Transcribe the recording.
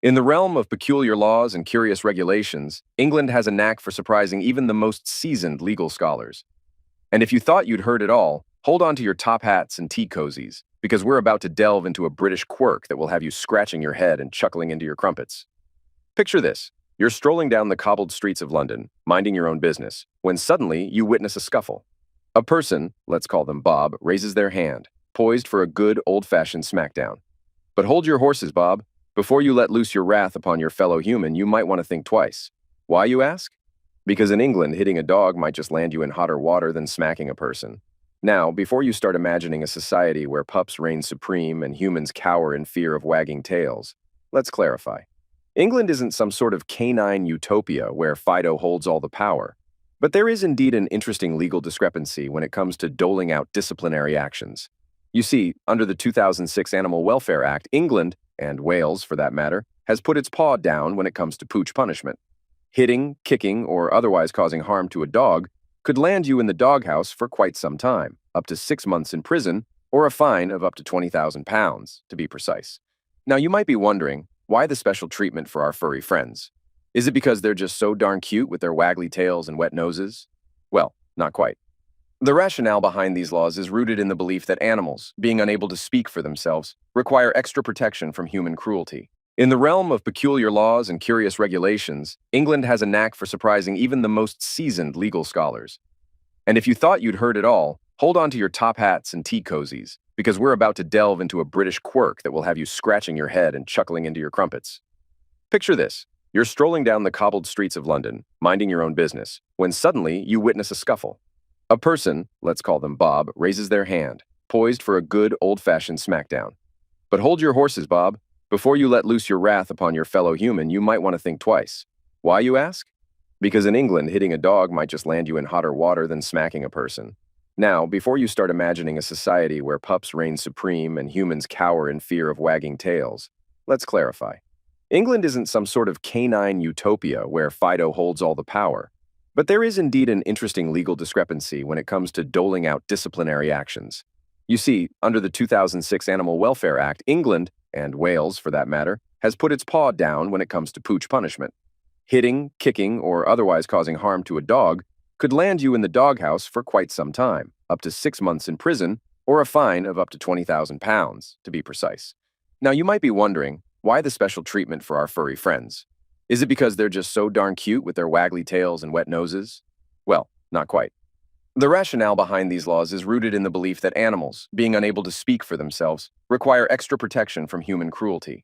In the realm of peculiar laws and curious regulations, England has a knack for surprising even the most seasoned legal scholars. And if you thought you'd heard it all, hold on to your top hats and tea cozies, because we're about to delve into a British quirk that will have you scratching your head and chuckling into your crumpets. Picture this. You're strolling down the cobbled streets of London, minding your own business, when suddenly you witness a scuffle. A person, let's call them Bob, raises their hand, poised for a good old-fashioned smackdown. But hold your horses, Bob. Before you let loose your wrath upon your fellow human, you might want to think twice. Why, you ask? Because in England, hitting a dog might just land you in hotter water than smacking a person. Now, before you start imagining a society where pups reign supreme and humans cower in fear of wagging tails, let's clarify. England isn't some sort of canine utopia where Fido holds all the power. But there is indeed an interesting legal discrepancy when it comes to doling out disciplinary actions. You see, under the 2006 Animal Welfare Act, England, and Wales for that matter, has put its paw down when it comes to pooch punishment. Hitting, kicking, or otherwise causing harm to a dog could land you in the doghouse for quite some time, up to 6 months in prison, or a fine of up to £20,000, to be precise. Now, you might be wondering, why the special treatment for our furry friends? Is it because they're just so darn cute with their waggly tails and wet noses? Well, not quite. The rationale behind these laws is rooted in the belief that animals, being unable to speak for themselves, require extra protection from human cruelty. In the realm of peculiar laws and curious regulations, England has a knack for surprising even the most seasoned legal scholars. And if you thought you'd heard it all, hold on to your top hats and tea cozies, because we're about to delve into a British quirk that will have you scratching your head and chuckling into your crumpets. Picture this. You're strolling down the cobbled streets of London, minding your own business, when suddenly you witness a scuffle. A person, let's call them Bob, raises their hand, poised for a good old-fashioned smackdown. But hold your horses, Bob. Before you let loose your wrath upon your fellow human, you might want to think twice. Why, you ask? Because in England, hitting a dog might just land you in hotter water than smacking a person. Now, before you start imagining a society where pups reign supreme and humans cower in fear of wagging tails, let's clarify. England isn't some sort of canine utopia where Fido holds all the power. But there is indeed an interesting legal discrepancy when it comes to doling out disciplinary actions. You see, under the 2006 Animal Welfare Act, England, and Wales for that matter, has put its paw down when it comes to pooch punishment. Hitting, kicking, or otherwise causing harm to a dog could land you in the doghouse for quite some time, up to 6 months in prison, or a fine of up to £20,000, to be precise. Now, you might be wondering, why the special treatment for our furry friends? Is it because they're just so darn cute with their waggly tails and wet noses? Well, not quite. The rationale behind these laws is rooted in the belief that animals, being unable to speak for themselves, require extra protection from human cruelty.